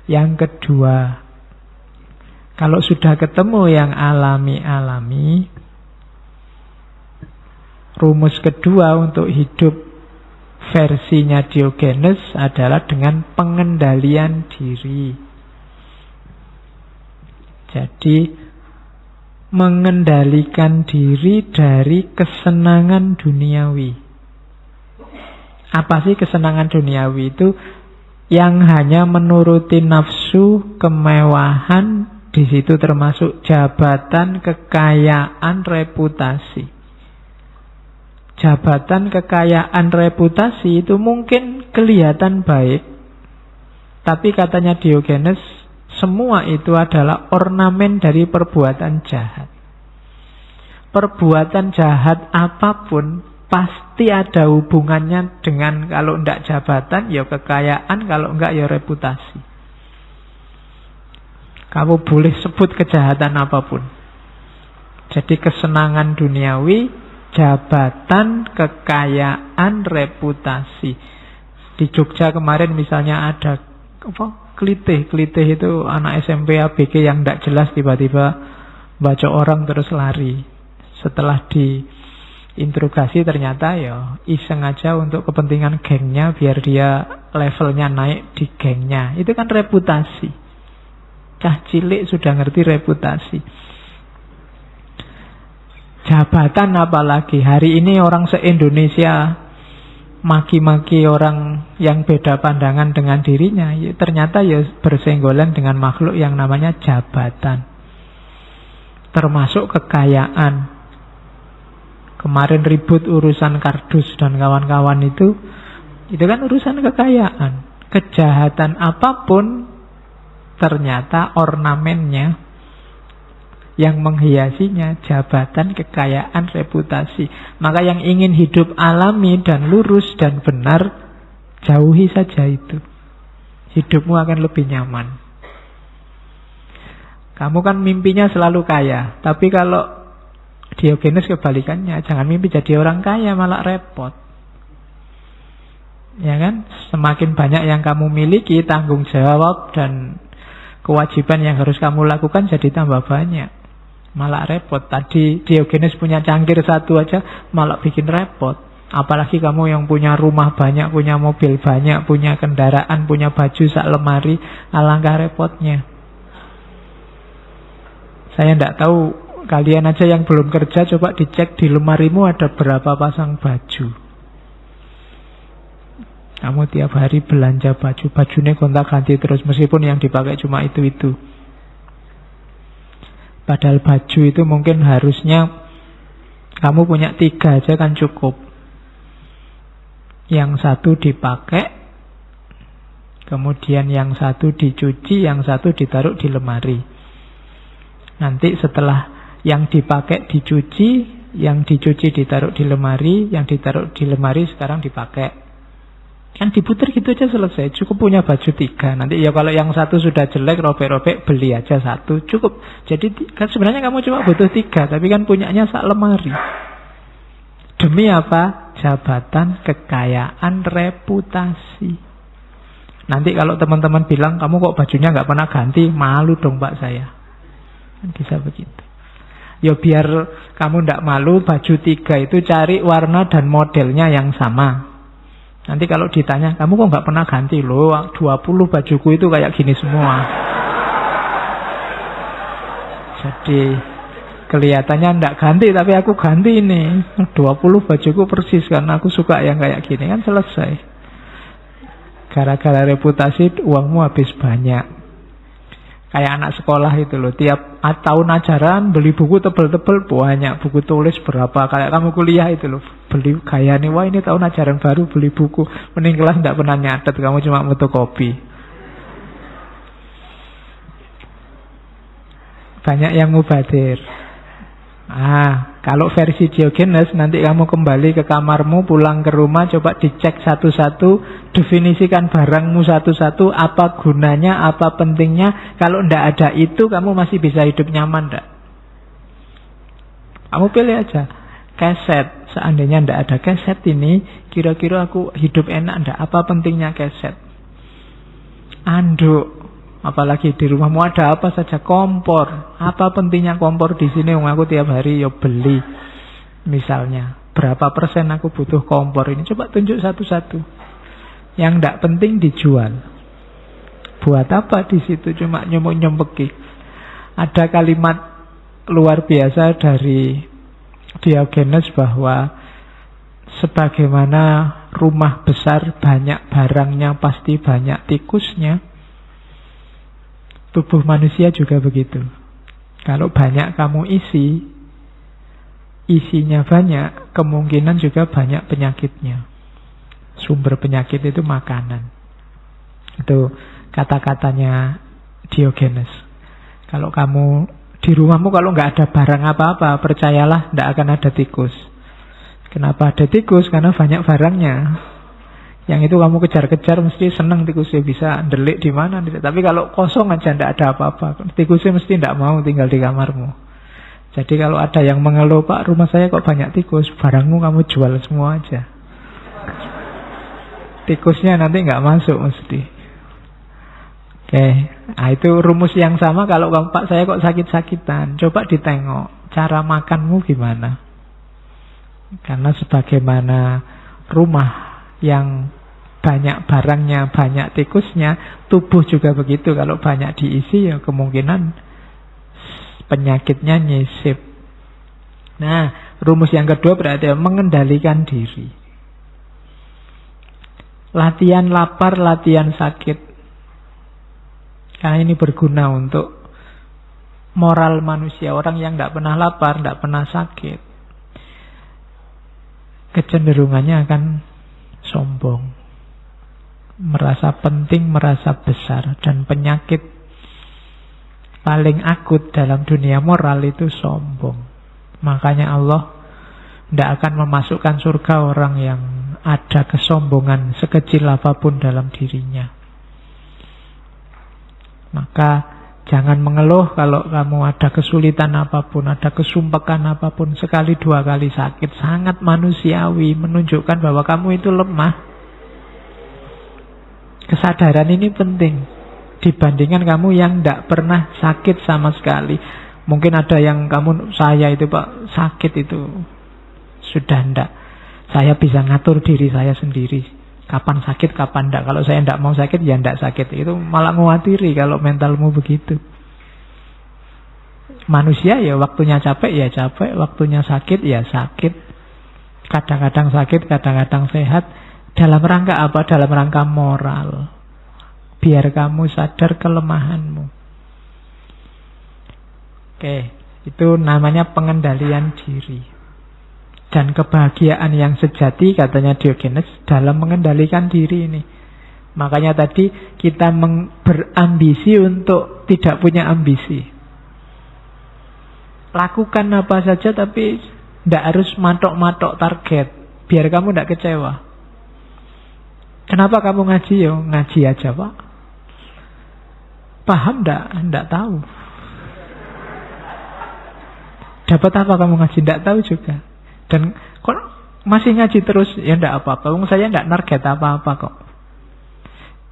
Yang kedua, kalau sudah ketemu yang alami-alami, rumus kedua untuk hidup versinya Diogenes adalah dengan pengendalian diri. Jadi mengendalikan diri dari kesenangan duniawi. Apa sih kesenangan duniawi itu? Yang hanya menuruti nafsu, kemewahan, di situ termasuk jabatan, kekayaan, reputasi. Jabatan, kekayaan, reputasi itu mungkin kelihatan baik, tapi katanya Diogenes, semua itu adalah ornamen dari perbuatan jahat. Perbuatan jahat apapun pasti ada hubungannya dengan, kalau enggak jabatan, ya kekayaan, kalau enggak ya reputasi. Kamu boleh sebut kejahatan apapun. Jadi kesenangan duniawi, jabatan, kekayaan, reputasi. Di Jogja kemarin misalnya ada Klitih itu anak SMP ABG yang tidak jelas tiba-tiba baca orang terus lari. Setelah diinterogasi ternyata ya iseng aja untuk kepentingan gengnya, biar dia levelnya naik di gengnya. Itu kan reputasi. Cah cilik sudah ngerti reputasi. Jabatan apalagi. Hari ini orang se-Indonesia maki-maki orang yang beda pandangan dengan dirinya, ya, ternyata ya bersenggolan dengan makhluk yang namanya jabatan. Termasuk kekayaan. Kemarin ribut urusan kardus dan kawan-kawan itu kan urusan kekayaan. Kejahatan apapun ternyata ornamennya yang menghiasinya jabatan, kekayaan, reputasi. Maka yang ingin hidup alami dan lurus dan benar, jauhi saja itu. Hidupmu akan lebih nyaman. Kamu kan mimpinya selalu kaya, tapi kalau Diogenes kebalikannya, jangan mimpi jadi orang kaya, malah repot. Ya kan? Semakin banyak yang kamu miliki, tanggung jawab dan kewajiban yang harus kamu lakukan jadi tambah banyak. Malah repot. Tadi Diogenes punya cangkir satu aja malah bikin repot. Apalagi kamu yang punya rumah banyak, punya mobil banyak, punya kendaraan, punya baju sak lemari, alangkah repotnya. Saya tidak tahu, kalian aja yang belum kerja coba dicek di lemarimu ada berapa pasang baju. Kamu tiap hari belanja baju, bajunya gonta-ganti terus, meskipun yang dipakai cuma itu-itu. Padahal baju itu mungkin harusnya kamu punya 3 aja kan cukup. Yang satu dipakai, kemudian yang satu dicuci, yang satu ditaruh di lemari. Nanti setelah yang dipakai dicuci, yang dicuci ditaruh di lemari, yang ditaruh di lemari sekarang dipakai. Kan diputar gitu aja selesai. Cukup punya baju 3. Nanti ya kalau yang satu sudah jelek, robek-robek, beli aja satu. Cukup. Jadi kan sebenarnya kamu cuma butuh 3, tapi kan punyanya sak lemari. Demi apa? Jabatan, kekayaan, reputasi. Nanti kalau teman-teman bilang, kamu kok bajunya gak pernah ganti, malu dong Pak saya. Kan bisa begitu. Ya biar kamu ndak malu, baju 3 itu cari warna dan modelnya yang sama. Nanti kalau ditanya, kamu kok nggak pernah ganti? Loh, 20 bajuku itu kayak gini semua. Jadi kelihatannya ndak ganti, tapi aku ganti ini. 20 bajuku persis karena aku suka yang kayak gini. Kan selesai. Gara-gara reputasi uangmu habis banyak. Kayak anak sekolah itu loh, tiap tahun ajaran beli buku tebel-tebel banyak, buku tulis berapa. Kayak kamu kuliah itu loh, beli gaya nih, wah ini tahun ajaran baru beli buku. Mending kelas tidak pernah nyatet, kamu cuma fotokopi. Banyak yang mubadir. Kalau versi Diogenes, nanti kamu kembali ke kamarmu, pulang ke rumah, coba dicek satu-satu, definisikan barangmu satu-satu, apa gunanya, apa pentingnya. Kalau ndak ada itu, kamu masih bisa hidup nyaman ndak? Kamu pilih aja. Keset, seandainya ndak ada keset ini, kira-kira aku hidup enak ndak? Apa pentingnya keset? Anduk, Apalagi di rumahmu ada apa saja, kompor. Apa pentingnya kompor di sini? Aku tiap hari ya beli. Misalnya, berapa persen aku butuh kompor ini? Coba tunjuk satu-satu. Yang tidak penting dijual. Buat apa di situ? Cuma nyempeki. Ada kalimat luar biasa dari Diogenes bahwa sebagaimana rumah besar banyak barangnya pasti banyak tikusnya, tubuh manusia juga begitu. Kalau banyak kamu isinya banyak, kemungkinan juga banyak penyakitnya. Sumber penyakit itu makanan. Itu kata-katanya Diogenes. Kalau kamu di rumahmu kalau nggak ada barang apa-apa, percayalah tidak akan ada tikus. Kenapa ada tikus? Karena banyak barangnya. Yang itu kamu kejar-kejar mesti senang tikusnya, bisa delik di mana. Tapi kalau kosong aja tidak ada apa-apa, tikusnya mesti tidak mau tinggal di kamarmu. Jadi kalau ada yang mengeluh, Pak rumah saya kok banyak tikus, barangmu kamu jual semua aja. Tikusnya nanti nggak masuk mesti. Oke, nah itu rumus yang sama kalau kamu, Pak saya kok sakit-sakitan. Coba ditengok cara makanmu gimana. Karena sebagaimana rumah yang banyak barangnya, banyak tikusnya, tubuh juga begitu. Kalau banyak diisi ya kemungkinan penyakitnya nyisip. Nah, rumus yang kedua berarti mengendalikan diri. Latihan lapar, latihan sakit. Karena ini berguna untuk moral manusia. Orang yang tidak pernah lapar, tidak pernah sakit, kecenderungannya akan sombong, merasa penting, merasa besar. Dan penyakit paling akut dalam dunia moral itu sombong. Makanya Allah tidak akan memasukkan surga orang yang ada kesombongan sekecil apapun dalam dirinya. Maka jangan mengeluh kalau kamu ada kesulitan apapun, ada kesumpekan apapun, sekali dua kali sakit. Sangat manusiawi, menunjukkan bahwa kamu itu lemah. Kesadaran ini penting dibandingkan kamu yang tidak pernah sakit sama sekali. Mungkin ada yang kamu, saya itu Pak sakit itu sudah tidak, saya bisa ngatur diri saya sendiri, kapan sakit, kapan tidak. Kalau saya tidak mau sakit, ya tidak sakit. Itu malah mengkhawatir kalau mentalmu begitu. Manusia ya waktunya capek ya capek, waktunya sakit ya sakit. Kadang-kadang sakit, kadang-kadang sehat. Dalam rangka apa? Dalam rangka moral. Biar kamu sadar kelemahanmu. Oke, itu namanya pengendalian diri. Dan kebahagiaan yang sejati, katanya Diogenes, dalam mengendalikan diri ini. Makanya tadi kita berambisi untuk tidak punya ambisi. Lakukan apa saja tapi tidak harus matok-matok target, biar kamu tidak kecewa. Kenapa kamu ngaji? Yo, ngaji aja Pak. Paham tidak? Tidak tahu. Dapat apa kamu ngaji? Tidak tahu juga. Dan kok masih ngaji terus? Ya tidak apa-apa, saya tidak target apa-apa kok.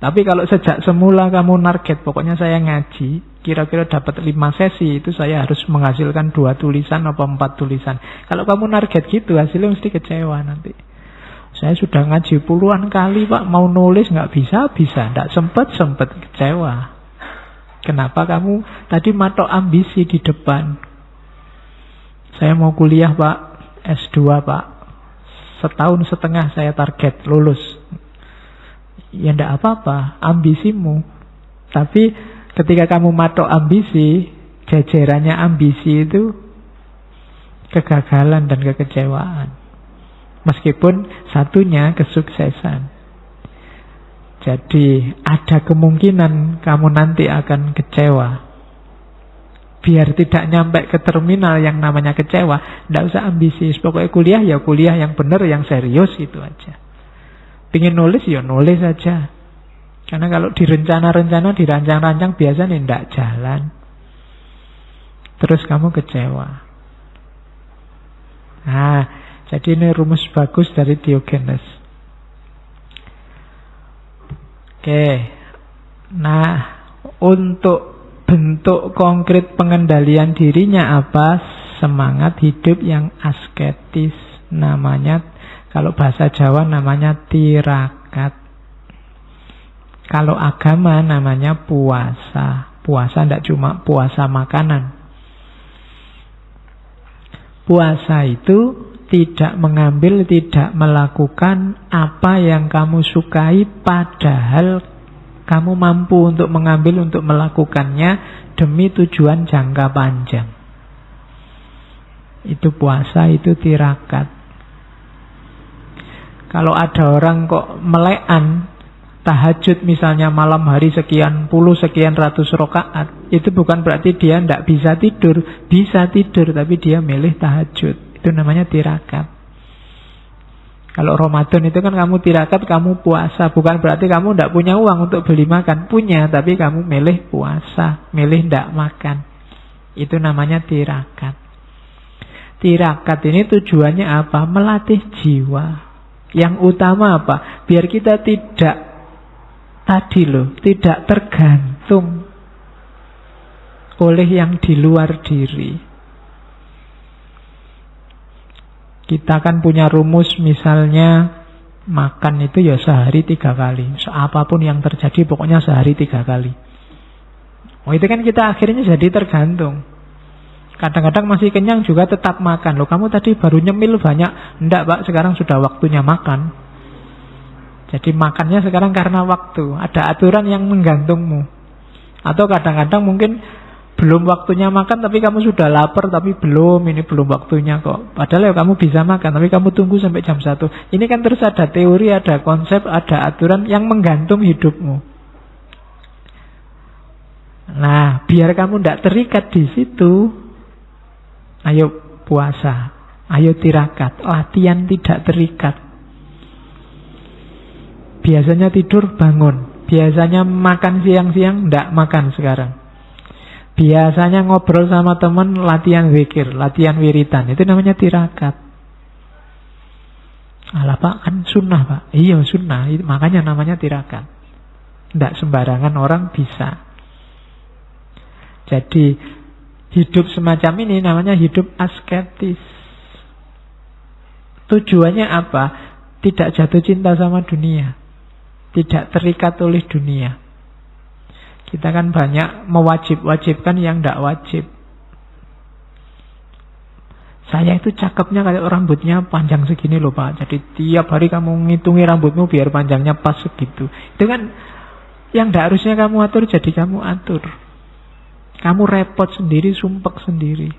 Tapi kalau sejak semula kamu target, pokoknya saya ngaji, kira-kira dapat 5 sesi, itu saya harus menghasilkan 2 tulisan atau 4 tulisan. Kalau kamu target gitu, hasilnya mesti kecewa nanti. Saya sudah ngaji puluhan kali Pak, mau nulis nggak bisa, tidak sempat kecewa. Kenapa kamu tadi matok ambisi di depan? Saya mau kuliah Pak, S2 Pak, 1,5 tahun saya target lulus. Ya ndak apa-apa, ambisimu. Tapi ketika kamu matok ambisi, jajarannya ambisi itu kegagalan dan kekecewaan. Meskipun satunya kesuksesan. Jadi ada kemungkinan kamu nanti akan kecewa. Biar tidak nyampe ke terminal yang namanya kecewa, tidak usah ambisius. Pokoknya kuliah ya kuliah yang benar, yang serius, gitu aja. Pingin nulis ya nulis aja. Karena kalau direncana-rencana, dirancang-rancang, biasanya tidak jalan. Terus kamu kecewa. Nah, jadi ini rumus bagus dari Diogenes. Oke. Nah, Untuk bentuk konkret pengendalian dirinya apa? Semangat hidup yang asketis. Namanya, kalau bahasa Jawa namanya tirakat. Kalau agama namanya puasa. Puasa tidak cuma puasa makanan. Puasa itu tidak mengambil, tidak melakukan apa yang kamu sukai, padahal kamu mampu untuk mengambil, untuk melakukannya demi tujuan jangka panjang. Itu puasa, itu tirakat. Kalau ada orang kok melekan tahajud misalnya malam hari sekian puluh, sekian ratus rakaat, itu bukan berarti dia tidak bisa tidur. Bisa tidur, tapi dia milih tahajud. Itu namanya tirakat. Kalau Ramadan itu kan kamu tirakat, kamu puasa. Bukan berarti kamu tidak punya uang untuk beli makan. Punya, tapi kamu milih puasa, milih tidak makan. Itu namanya tirakat. Tirakat ini tujuannya apa? Melatih jiwa. Yang utama apa? Biar kita tidak tidak tergantung oleh yang di luar diri. Kita kan punya rumus, misalnya makan itu ya sehari 3 kali. Apapun yang terjadi pokoknya sehari 3 kali. Oh, itu kan kita akhirnya jadi tergantung. Kadang-kadang masih kenyang juga tetap makan. Loh, kamu tadi baru nyemil banyak. Enggak, Pak, sekarang sudah waktunya makan. Jadi makannya sekarang karena waktu. Ada aturan yang menggantungmu. Atau kadang-kadang mungkin belum waktunya makan, tapi kamu sudah lapar, tapi ini belum waktunya kok. Padahal ya kamu bisa makan, tapi kamu tunggu sampai jam 1. Ini kan terus ada teori, ada konsep, ada aturan yang menggantung hidupmu. Nah, biar kamu tidak terikat di situ, ayo puasa, ayo tirakat, latihan tidak terikat. Biasanya tidur bangun, biasanya makan siang-siang, tidak makan sekarang. Biasanya ngobrol sama teman, latihan zikir, latihan wiritan. Itu namanya tirakat. Alah Pak, kan sunnah Pak. Iya sunnah, makanya namanya tirakat. Tidak sembarangan orang bisa. Jadi hidup semacam ini namanya hidup asketis. Tujuannya apa? Tidak jatuh cinta sama dunia, tidak terikat oleh dunia. Kita kan banyak mewajib-wajibkan yang tidak wajib. Saya itu cakepnya kayak rambutnya panjang segini loh Pak. Jadi tiap hari kamu ngitungi rambutmu biar panjangnya pas segitu. Itu kan yang tidak harusnya kamu atur, jadi kamu atur. Kamu repot sendiri, sumpek sendiri.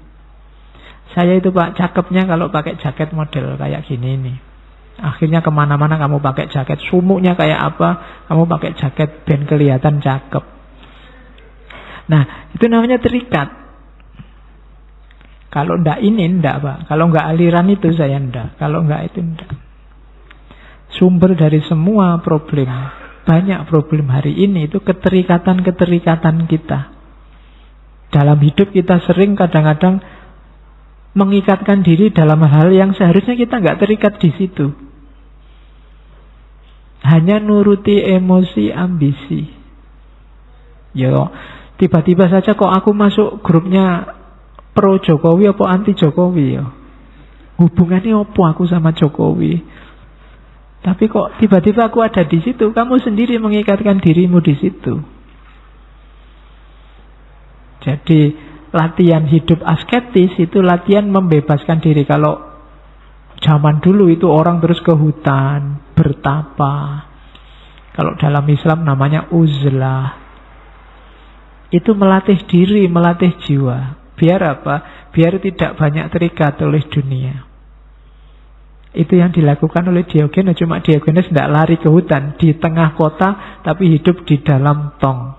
Saya itu Pak cakepnya kalau pakai jaket model kayak gini nih. Akhirnya kemana-mana kamu pakai jaket. Sumuknya kayak apa, kamu pakai jaket ben kelihatan cakep. Nah, itu namanya terikat. Kalau ndak ini ndak Pak. Kalau nggak aliran itu saya ndak. Kalau nggak itu ndak. Sumber dari semua problem, banyak problem hari ini itu keterikatan-keterikatan kita. Dalam hidup kita sering kadang-kadang mengikatkan diri dalam hal yang seharusnya kita nggak terikat di situ. Hanya nuruti emosi, ambisi. Yo, tiba-tiba saja kok aku masuk grupnya pro Jokowi apa anti Jokowi ya. Hubungannya apa aku sama Jokowi? Tapi kok tiba-tiba aku ada di situ, kamu sendiri mengikatkan dirimu di situ. Jadi latihan hidup asketis itu latihan membebaskan diri. Kalau zaman dulu itu orang terus ke hutan, bertapa. Kalau dalam Islam namanya uzlah. Itu melatih diri, melatih jiwa. Biar apa? Biar tidak banyak terikat oleh dunia. Itu yang dilakukan oleh Diogenes. Cuma Diogenes tidak lari ke hutan, di tengah kota, tapi hidup di dalam tong,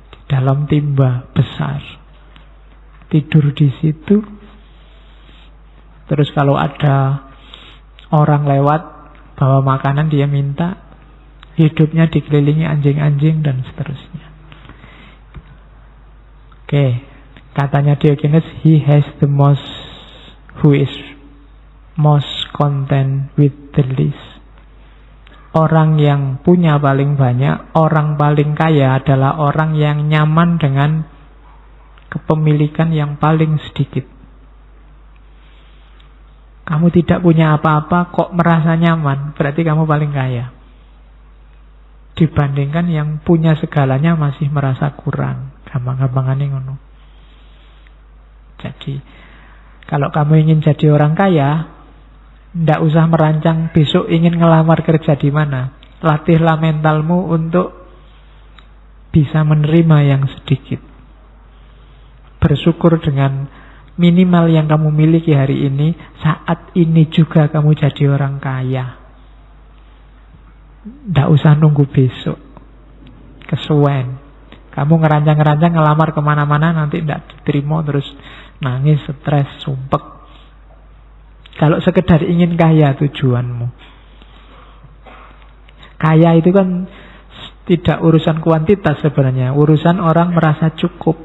di dalam timba besar. Tidur di situ. Terus kalau ada orang lewat bawa makanan, dia minta. Hidupnya dikelilingi anjing-anjing dan seterusnya. Oke, katanya Diogenes, he has the most, who is most content with the least. Orang yang punya paling banyak, orang paling kaya adalah orang yang nyaman dengan kepemilikan yang paling sedikit. Kamu tidak punya apa-apa kok merasa nyaman, berarti kamu paling kaya. Dibandingkan yang punya segalanya masih merasa kurang. Gampang-gampangannya ngono. Jadi, kalau kamu ingin jadi orang kaya, ndak usah merancang besok ingin ngelamar kerja di mana. Latihlah mentalmu untuk bisa menerima yang sedikit. Bersyukur dengan minimal yang kamu miliki hari ini. Saat ini juga kamu jadi orang kaya. Ndak usah nunggu besok. Kesuwen. Kamu ngerancang-ngerancang ngelamar kemana-mana, nanti ndak diterima, terus nangis, stres, sumpek. Kalau sekedar ingin kaya tujuanmu. Kaya itu kan tidak urusan kuantitas sebenarnya. Urusan orang merasa cukup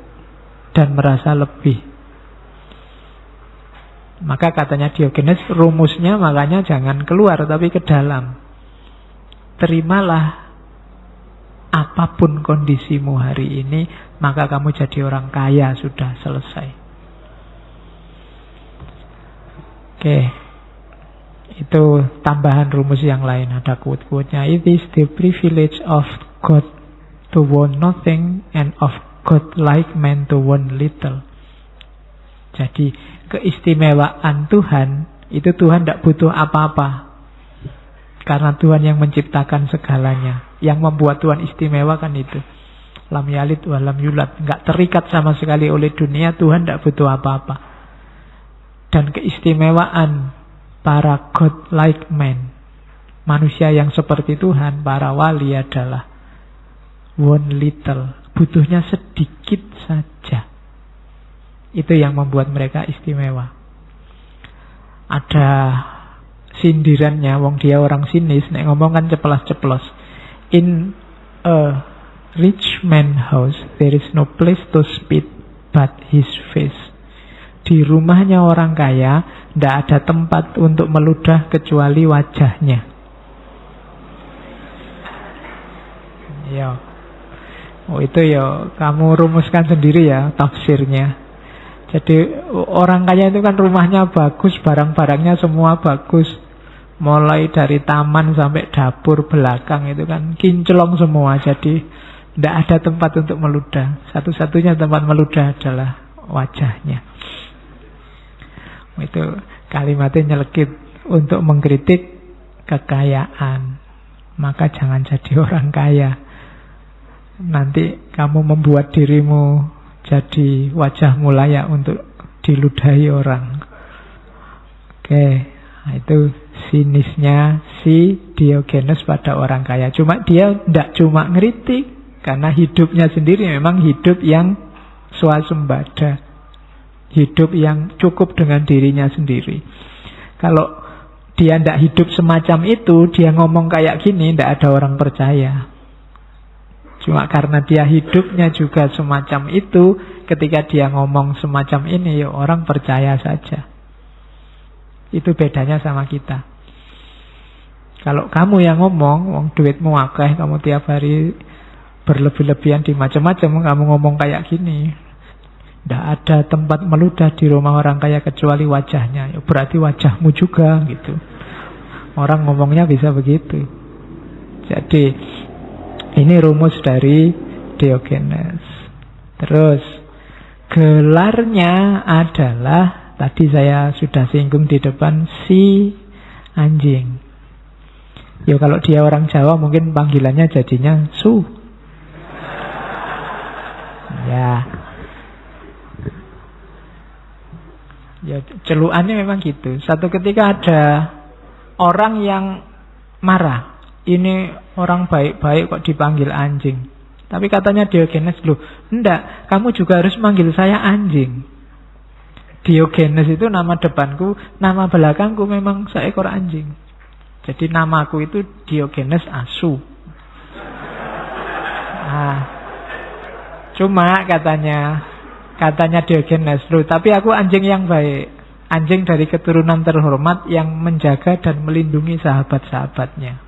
dan merasa lebih. Maka katanya Diogenes, rumusnya makanya jangan keluar tapi ke dalam. Terimalah apapun kondisimu hari ini, maka kamu jadi orang kaya, sudah selesai. Oke, itu tambahan rumus yang lain. Ada quote-quote-nya. It is the privilege of God to want nothing and of God-like man to want little. Jadi keistimewaan Tuhan, itu Tuhan tidak butuh apa-apa. Karena Tuhan yang menciptakan segalanya. Yang membuat Tuhan istimewa kan itu. Lam yalid wa lam yulad. Enggak terikat sama sekali oleh dunia. Tuhan tidak butuh apa-apa. Dan keistimewaan para God-like men, manusia yang seperti Tuhan, para wali adalah one little, butuhnya sedikit saja. Itu yang membuat mereka istimewa. Ada sindirannya, wong dia orang sinis, nek ngomong kan ceplas-ceplos. In a rich man's house there is no place to spit but his face. Di rumahnya orang kaya tidak ada tempat untuk meludah kecuali wajahnya. Ya, itu ya kamu rumuskan sendiri ya tafsirnya. Jadi orang kaya itu kan rumahnya bagus, barang-barangnya semua bagus. Mulai dari taman sampai dapur belakang itu kan kinclong semua. Jadi tidak ada tempat untuk meludah. Satu-satunya tempat meludah adalah wajahnya. Itu kalimatnya nyelekit untuk mengkritik kekayaan. Maka jangan jadi orang kaya. Nanti kamu membuat dirimu jadi wajahmu layak untuk diludahi orang. Oke, itu sinisnya si Diogenes pada orang kaya. Cuma dia tidak cuma ngeritik, karena hidupnya sendiri memang hidup yang swasembada. Hidup yang cukup dengan dirinya sendiri. Kalau dia tidak hidup semacam itu, dia ngomong kayak gini, tidak ada orang percaya. Cuma karena dia hidupnya juga semacam itu, ketika dia ngomong semacam ini, ya orang percaya saja. Itu bedanya sama kita. Kalau kamu yang ngomong, wong duitmu akeh, kamu tiap hari berlebih-lebihan di macam-macam, kamu ngomong kayak gini, tidak ada tempat meludah di rumah orang kaya kecuali wajahnya. Ya, berarti wajahmu juga gitu. Orang ngomongnya bisa begitu. Jadi ini rumus dari Diogenes. Terus gelarnya adalah, tadi saya sudah singgung di depan, si anjing. Ya kalau dia orang Jawa mungkin panggilannya jadinya Su. Ya, celuannya memang gitu. Satu ketika ada orang yang marah. Ini orang baik-baik kok dipanggil anjing. Tapi katanya Diogenes, loh, enggak, kamu juga harus manggil saya anjing. Diogenes itu nama depanku, nama belakangku memang seekor anjing. Jadi namaku itu Diogenes Asu. Nah, cuma katanya Diogenes, loh, tapi aku anjing yang baik. Anjing dari keturunan terhormat yang menjaga dan melindungi sahabat-sahabatnya.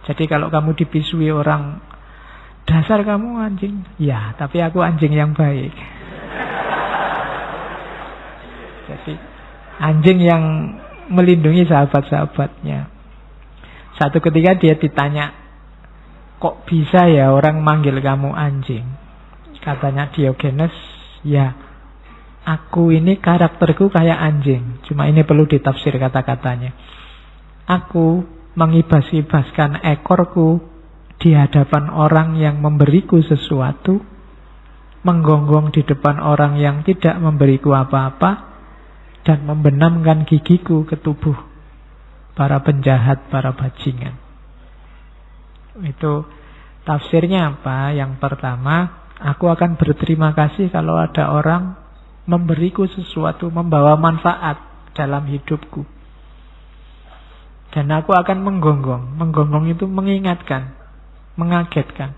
Jadi kalau kamu dipisui orang, dasar kamu anjing. Ya, tapi aku anjing yang baik. Jadi anjing yang melindungi sahabat-sahabatnya. Satu ketika dia ditanya, kok bisa ya orang manggil kamu anjing? Katanya Diogenes, ya aku ini karakterku kayak anjing. Cuma ini perlu ditafsir kata-katanya. Aku mengibas-ibaskan ekorku di hadapan orang yang memberiku sesuatu, menggonggong di depan orang yang tidak memberiku apa-apa, dan membenamkan gigiku ke tubuh para penjahat, para bajingan. Itu tafsirnya apa? Yang pertama, aku akan berterima kasih kalau ada orang memberiku sesuatu, membawa manfaat dalam hidupku. Dan aku akan menggonggong. Menggonggong itu mengingatkan, mengagetkan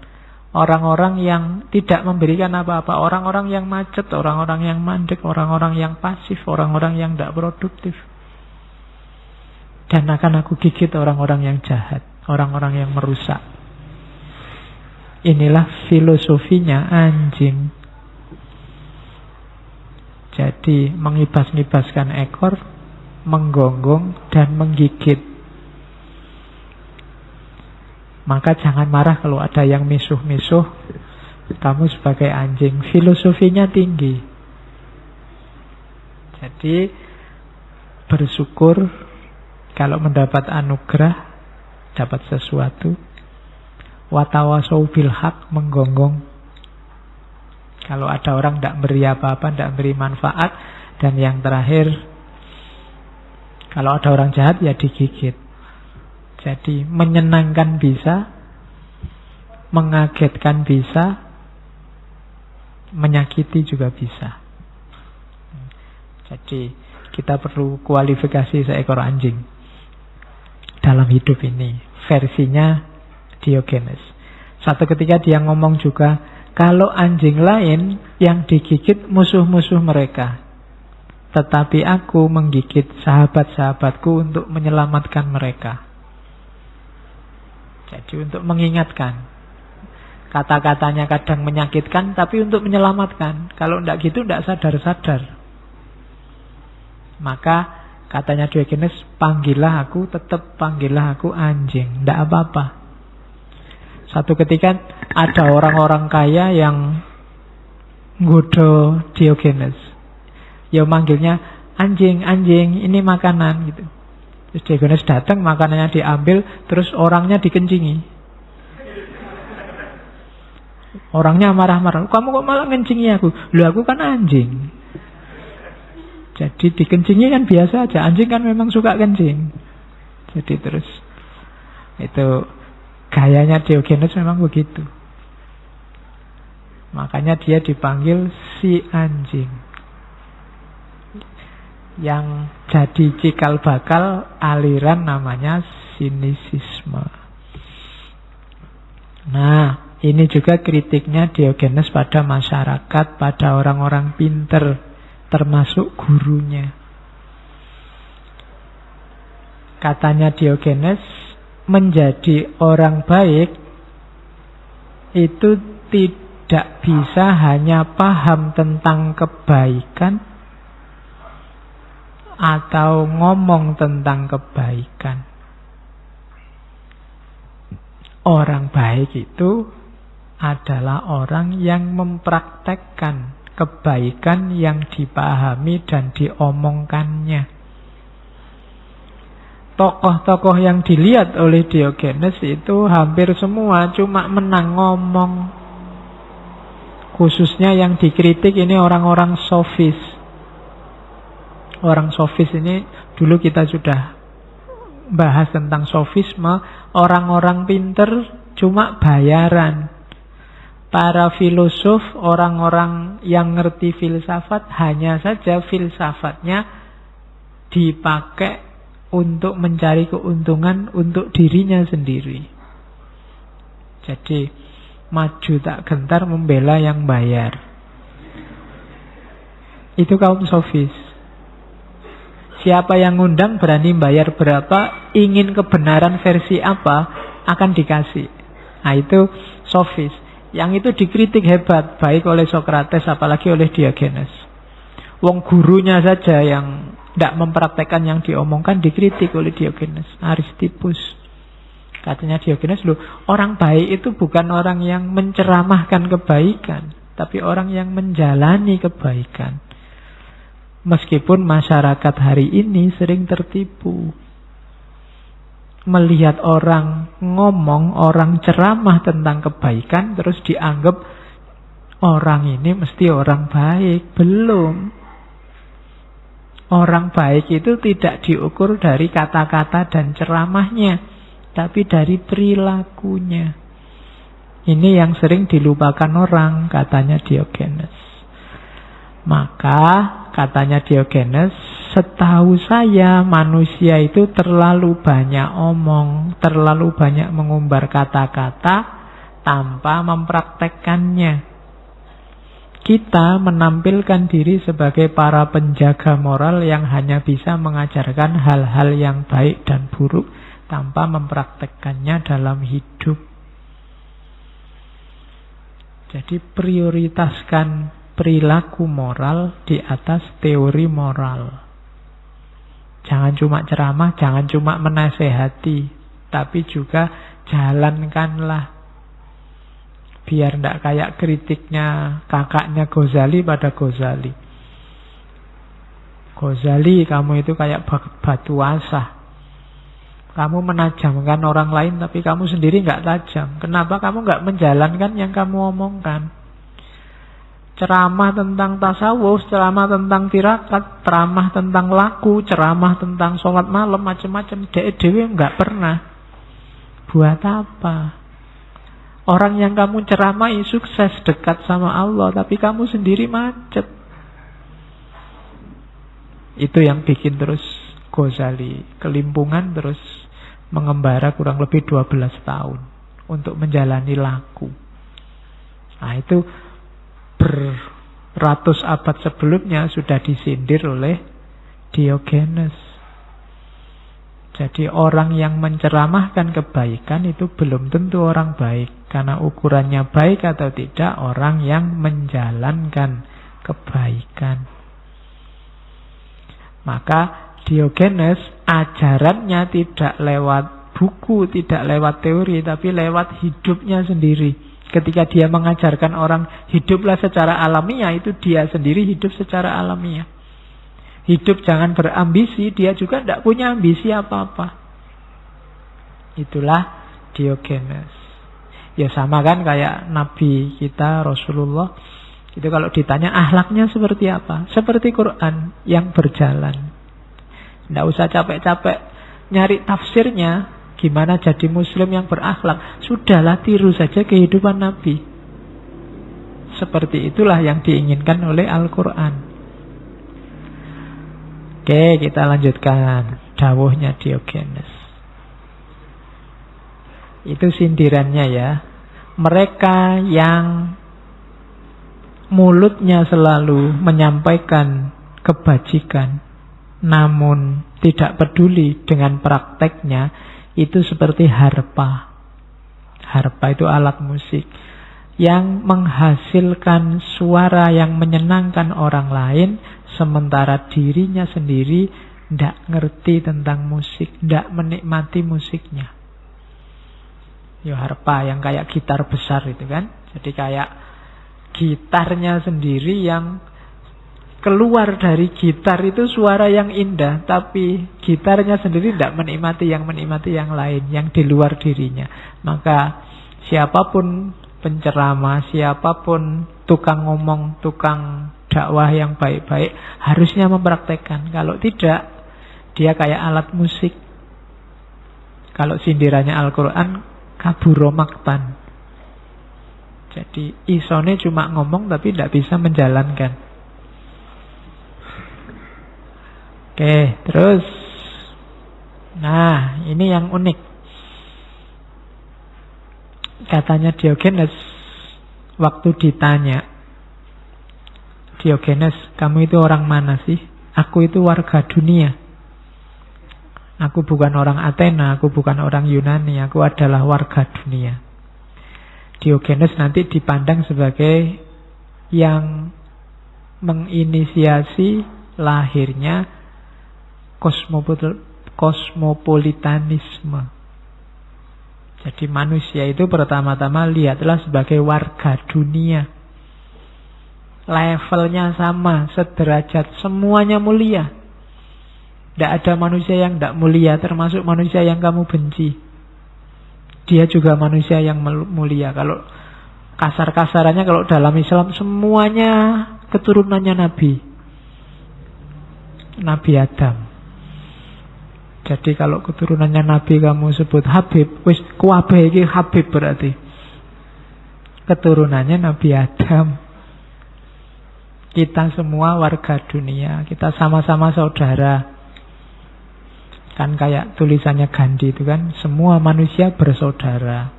orang-orang yang tidak memberikan apa-apa, orang-orang yang macet, orang-orang yang mandek, orang-orang yang pasif, orang-orang yang tidak produktif. Dan akan aku gigit orang-orang yang jahat, orang-orang yang merusak. Inilah filosofinya anjing. Jadi mengibas-ngibaskan ekor, menggonggong, dan menggigit. Maka jangan marah kalau ada yang misuh-misuh. Kamu sebagai anjing, filosofinya tinggi. Jadi bersyukur kalau mendapat anugerah, dapat sesuatu. Watawasau bil haq, menggonggong. Kalau ada orang tidak beri apa-apa, tidak beri manfaat. Dan yang terakhir, kalau ada orang jahat ya digigit. Jadi menyenangkan bisa, mengagetkan bisa, menyakiti juga bisa. Jadi kita perlu kualifikasi seekor anjing dalam hidup ini. Versinya Diogenes. Satu ketika dia ngomong juga, kalau anjing lain yang digigit musuh-musuh mereka, tetapi aku menggigit sahabat-sahabatku untuk menyelamatkan mereka. Jadi untuk mengingatkan. Kata-katanya kadang menyakitkan, tapi untuk menyelamatkan. Kalau tidak gitu tidak sadar-sadar. Maka katanya Diogenes, panggillah aku, tetap panggillah aku anjing, tidak apa-apa. Satu ketika ada orang-orang kaya yang nggoda Diogenes. Ya manggilnya anjing, anjing, ini makanan gitu. Terus Diogenes datang, makanannya diambil, terus orangnya dikencingi. Orangnya marah-marah, kamu kok malah ngencingi aku? Loh aku kan anjing. Jadi dikencingi kan biasa aja, anjing kan memang suka kencing. Jadi terus itu gayanya Diogenes memang begitu. Makanya dia dipanggil si anjing. Yang jadi cikal bakal aliran namanya sinisisme. Nah, ini juga kritiknya Diogenes pada masyarakat, pada orang-orang pinter, termasuk gurunya. Katanya Diogenes, menjadi orang baik itu tidak bisa hanya paham tentang kebaikan atau ngomong tentang kebaikan. Orang baik itu adalah orang yang mempraktekkan kebaikan yang dipahami dan diomongkannya. Tokoh-tokoh yang dilihat oleh Diogenes itu hampir semua cuma menang ngomong. Khususnya yang dikritik ini orang-orang sofis. Orang sofis ini dulu kita sudah bahas tentang sofisme. Orang-orang pinter cuma bayaran. Para filosof, orang-orang yang ngerti filsafat, hanya saja filsafatnya dipakai untuk mencari keuntungan untuk dirinya sendiri. Jadi maju tak gentar membela yang bayar. Itu kaum sofis. Siapa yang ngundang berani bayar berapa, ingin kebenaran versi apa, akan dikasih. Nah itu sofis. Yang itu dikritik hebat, baik oleh Sokrates apalagi oleh Diogenes. Wong gurunya saja yang tidak mempraktekkan yang diomongkan dikritik oleh Diogenes. Aristippus. Katanya Diogenes, loh, orang baik itu bukan orang yang menceramahkan kebaikan, tapi orang yang menjalani kebaikan. Meskipun masyarakat hari ini sering tertipu. Melihat orang ngomong, orang ceramah tentang kebaikan, terus dianggap orang ini mesti orang baik. Belum. Orang baik itu tidak diukur dari kata-kata dan ceramahnya, tapi dari perilakunya. Ini yang sering dilupakan orang, katanya Diogenes. Maka, katanya Diogenes, setahu saya manusia itu terlalu banyak omong, terlalu banyak mengumbar kata-kata tanpa mempraktekkannya. Kita menampilkan diri sebagai para penjaga moral yang hanya bisa mengajarkan hal-hal yang baik dan buruk tanpa mempraktekkannya dalam hidup. Jadi prioritaskan perilaku moral di atas teori moral. Jangan cuma ceramah, jangan cuma menasehati, tapi juga jalankanlah. Biar tidak kayak kritiknya kakaknya Ghazali pada Ghazali. Ghazali, kamu itu kayak batu asah. Kamu menajamkan orang lain, tapi kamu sendiri nggak tajam. Kenapa kamu nggak menjalankan yang kamu omongkan? Ceramah tentang tasawuf, ceramah tentang tirakat, ceramah tentang laku, ceramah tentang sholat malam, macam-macam. Dewe nggak pernah. Buat apa? Orang yang kamu ceramai sukses dekat sama Allah, tapi kamu sendiri macet. Itu yang bikin terus Ghazali kelimpungan, terus mengembara kurang lebih 12 tahun untuk menjalani laku. Nah itu beratus abad sebelumnya sudah disindir oleh Diogenes. Jadi orang yang menceramahkan kebaikan itu belum tentu orang baik. Karena ukurannya baik atau tidak orang yang menjalankan kebaikan. Maka Diogenes ajarannya tidak lewat buku, tidak lewat teori, tapi lewat hidupnya sendiri. Ketika dia mengajarkan orang hiduplah secara alamiah, itu dia sendiri hidup secara alamiah. Hidup jangan berambisi, dia juga tidak punya ambisi apa-apa. Itulah Diogenes. Ya sama kan kayak Nabi kita Rasulullah. Itu kalau ditanya akhlaknya seperti apa? Seperti Quran yang berjalan. Tidak usah capek-capek nyari tafsirnya. Gimana jadi muslim yang berakhlak? Sudahlah, tiru saja kehidupan Nabi. Seperti itulah yang diinginkan oleh Al-Quran. Oke, kita lanjutkan dawuhnya Diogenes. Itu sindirannya ya. Mereka yang mulutnya selalu menyampaikan kebajikan, namun tidak peduli dengan prakteknya, itu seperti harpa. Harpa itu alat musik yang menghasilkan suara yang menyenangkan orang lain, sementara dirinya sendiri tidak ngerti tentang musik, tidak menikmati musiknya. Ya harpa yang kayak gitar besar itu kan. Jadi kayak gitarnya sendiri yang keluar dari gitar itu suara yang indah, tapi gitarnya sendiri tidak menikmati yang lain, yang di luar dirinya. Maka siapapun penceramah, siapapun tukang ngomong, tukang dakwah yang baik-baik harusnya mempraktekkan. Kalau tidak, dia kayak alat musik. Kalau sindirannya Al-Quran, kaburo maktan. Jadi isone cuma ngomong tapi tidak bisa menjalankan. Oke, terus. Nah, ini yang unik. Katanya Diogenes, waktu ditanya, Diogenes, kamu itu orang mana sih? Aku itu warga dunia. Aku bukan orang Athena, aku bukan orang Yunani, aku adalah warga dunia. Diogenes nanti dipandang sebagai yang menginisiasi lahirnya kosmopolitanisme. Jadi manusia itu pertama-tama lihatlah sebagai warga dunia. Levelnya sama, sederajat, semuanya mulia. Tidak ada manusia yang tidak mulia, termasuk manusia yang kamu benci. Dia juga manusia yang mulia. Kalau kasar-kasarannya, kalau dalam Islam semuanya keturunannya Nabi. Nabi Adam. Jadi kalau keturunannya Nabi kamu sebut Habib, wis kuwabe iki Habib berarti. Keturunannya Nabi Adam. Kita semua warga dunia, kita sama-sama saudara. Kan kayak tulisannya Gandhi itu kan, semua manusia bersaudara.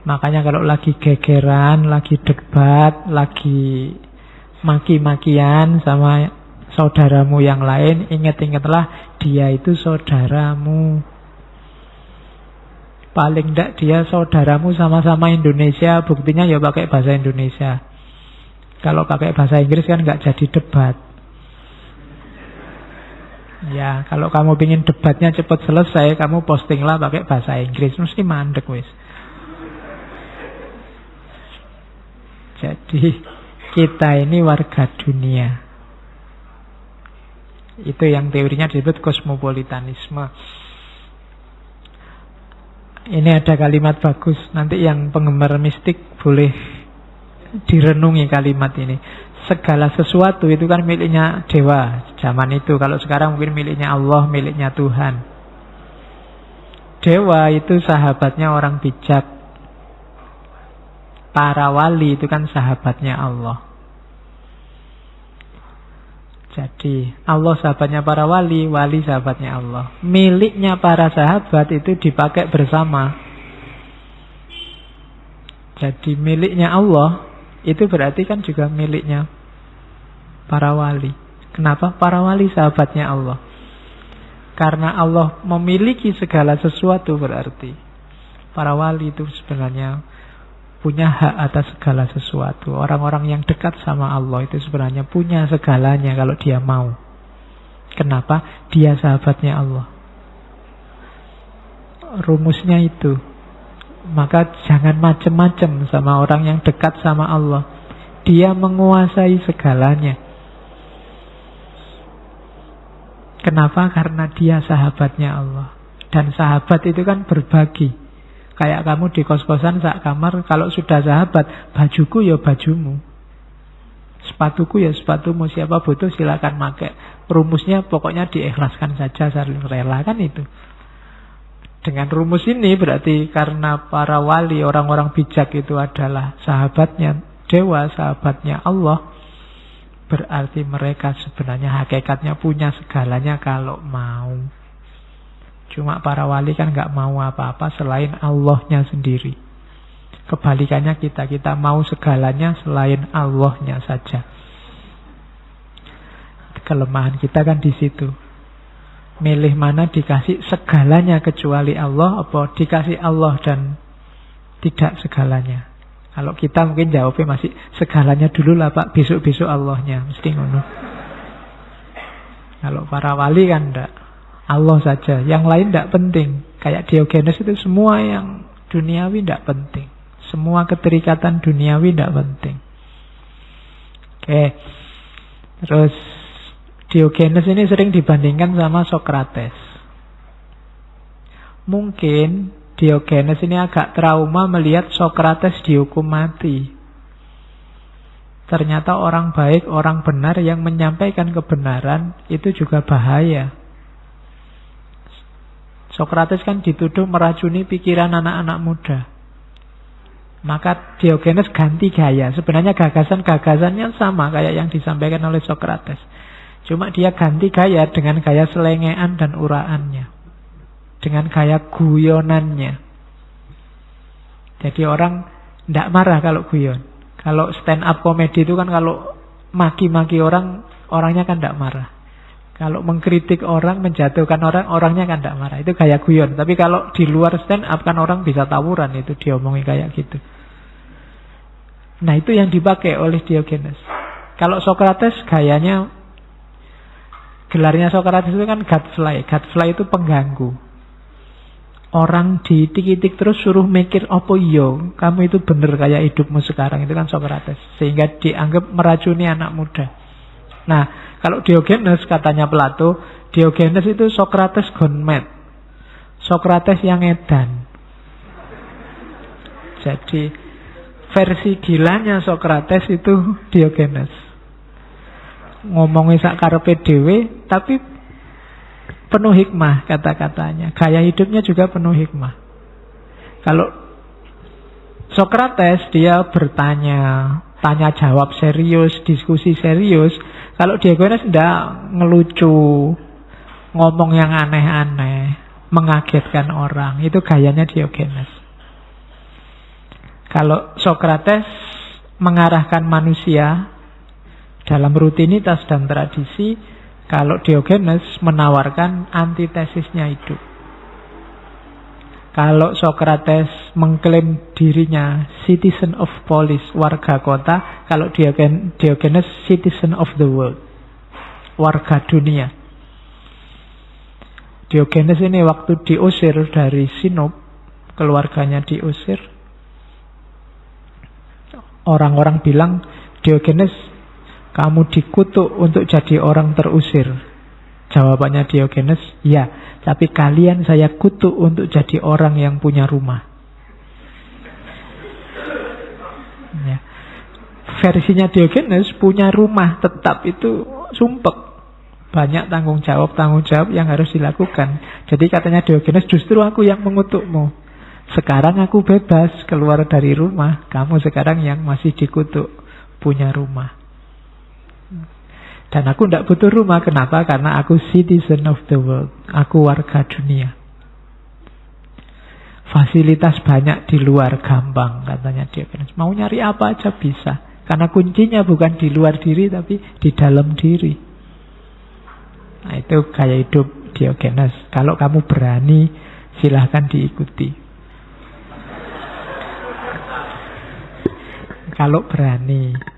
Makanya kalau lagi gegeran, lagi debat, lagi maki-makian sama saudaramu yang lain, ingat-ingatlah dia itu saudaramu. Paling tidak dia saudaramu, sama-sama Indonesia, buktinya ya pakai bahasa Indonesia. Kalau pakai bahasa Inggris kan nggak jadi debat. Ya, kalau kamu pingin debatnya cepat selesai, kamu postinglah pakai bahasa Inggris, mesti mandek wis. Jadi kita ini warga dunia. Itu yang teorinya disebut kosmopolitanisme. Ini ada kalimat bagus, nanti yang penggemar mistik boleh direnungi kalimat ini. Segala sesuatu itu kan miliknya dewa zaman itu. Kalau sekarang mungkin miliknya Allah, miliknya Tuhan. Dewa itu sahabatnya orang bijak. Para wali itu kan sahabatnya Allah. Jadi Allah sahabatnya para wali, wali sahabatnya Allah. Miliknya para sahabat itu dipakai bersama. Jadi miliknya Allah itu berarti kan juga miliknya para wali. Kenapa? Para wali sahabatnya Allah. Karena Allah memiliki segala sesuatu, berarti para wali itu sebenarnya punya hak atas segala sesuatu. Orang-orang yang dekat sama Allah itu sebenarnya punya segalanya kalau dia mau. Kenapa? Dia sahabatnya Allah. Rumusnya itu. Maka jangan macem-macem sama orang yang dekat sama Allah. Dia menguasai segalanya. Kenapa? Karena dia sahabatnya Allah. Dan sahabat itu kan berbagi. Kayak kamu di kos-kosan sak kamar, kalau sudah sahabat, bajuku ya bajumu, sepatuku ya sepatumu. Siapa butuh silakan pakai. Rumusnya pokoknya diikhlaskan saja, saling rela, kan itu. Dengan rumus ini berarti karena para wali, orang-orang bijak itu adalah sahabatnya dewa, sahabatnya Allah, berarti mereka sebenarnya hakikatnya punya segalanya kalau mau. Cuma para wali kan gak mau apa-apa selain Allahnya sendiri. Kebalikannya kita mau segalanya selain Allahnya saja. Kelemahan kita kan di situ. Milih mana, dikasih segalanya kecuali Allah, apa dikasih Allah dan tidak segalanya. Kalau kita mungkin jawabnya masih segalanya dulu lah Pak, besok-besok Allahnya, mesti ngono. Kalau para wali kan enggak, Allah saja, yang lain enggak penting. Kayak Diogenes itu semua yang duniawi enggak penting. Semua keterikatan duniawi enggak penting. Oke. Terus Diogenes ini sering dibandingkan sama Sokrates. Mungkin Diogenes ini agak trauma melihat Sokrates dihukum mati. Ternyata orang baik, orang benar yang menyampaikan kebenaran itu juga bahaya. Sokrates kan dituduh meracuni pikiran anak-anak muda. Maka Diogenes ganti gaya. Sebenarnya gagasan-gagasannya sama kayak yang disampaikan oleh Sokrates. Cuma dia ganti gaya dengan gaya selengean dan uraannya. Dengan gaya guyonannya. Jadi orang tidak marah kalau guyon. Kalau stand up comedy itu kan kalau maki-maki orang, orangnya kan tidak marah. Kalau mengkritik orang, menjatuhkan orang, orangnya kan tidak marah. Itu gaya guyon. Tapi kalau di luar stand up kan orang bisa tawuran itu diomongin kayak gitu. Nah itu yang dipakai oleh Diogenes. Kalau Socrates gayanya, gelarnya Socrates itu kan gadfly. Gadfly itu pengganggu. Orang diitik-itik terus suruh mikir, apa iya, kamu itu bener kayak hidupmu sekarang. Itu kan Socrates. Sehingga dianggap meracuni anak muda. Nah, kalau Diogenes, katanya Plato, Diogenes itu Socrates gone mad. Socrates yang edan. Jadi, versi gilanya Socrates itu Diogenes. Ngomongnya sak karepe dhewe, tapi penuh hikmah kata-katanya. Gaya hidupnya juga penuh hikmah. Kalau Socrates, dia bertanya, tanya jawab serius, diskusi serius. Kalau Diogenes enggak, ngelucu, ngomong yang aneh-aneh, mengagetkan orang. Itu gayanya Diogenes. Kalau Socrates mengarahkan manusia dalam rutinitas dan tradisi, kalau Diogenes menawarkan antitesisnya hidup. Kalau Socrates mengklaim dirinya citizen of polis, warga kota. Kalau Diogenes citizen of the world, warga dunia. Diogenes ini waktu diusir dari Sinop, keluarganya diusir, orang-orang bilang, Diogenes, kamu dikutuk untuk jadi orang terusir. Jawabannya Diogenes, ya, tapi kalian saya kutuk untuk jadi orang yang punya rumah. Ya. Versinya Diogenes, punya rumah tetap itu sumpek. Banyak tanggung jawab yang harus dilakukan. Jadi katanya Diogenes, justru aku yang mengutukmu. Sekarang aku bebas keluar dari rumah. Kamu sekarang yang masih dikutuk punya rumah. Dan aku tidak butuh rumah. Kenapa? Karena aku citizen of the world. Aku warga dunia. Fasilitas banyak di luar, gampang, katanya Diogenes. Mau nyari apa aja bisa. Karena kuncinya bukan di luar diri, tapi di dalam diri. Nah, itu gaya hidup Diogenes. Kalau kamu berani, silahkan diikuti. Kalau berani.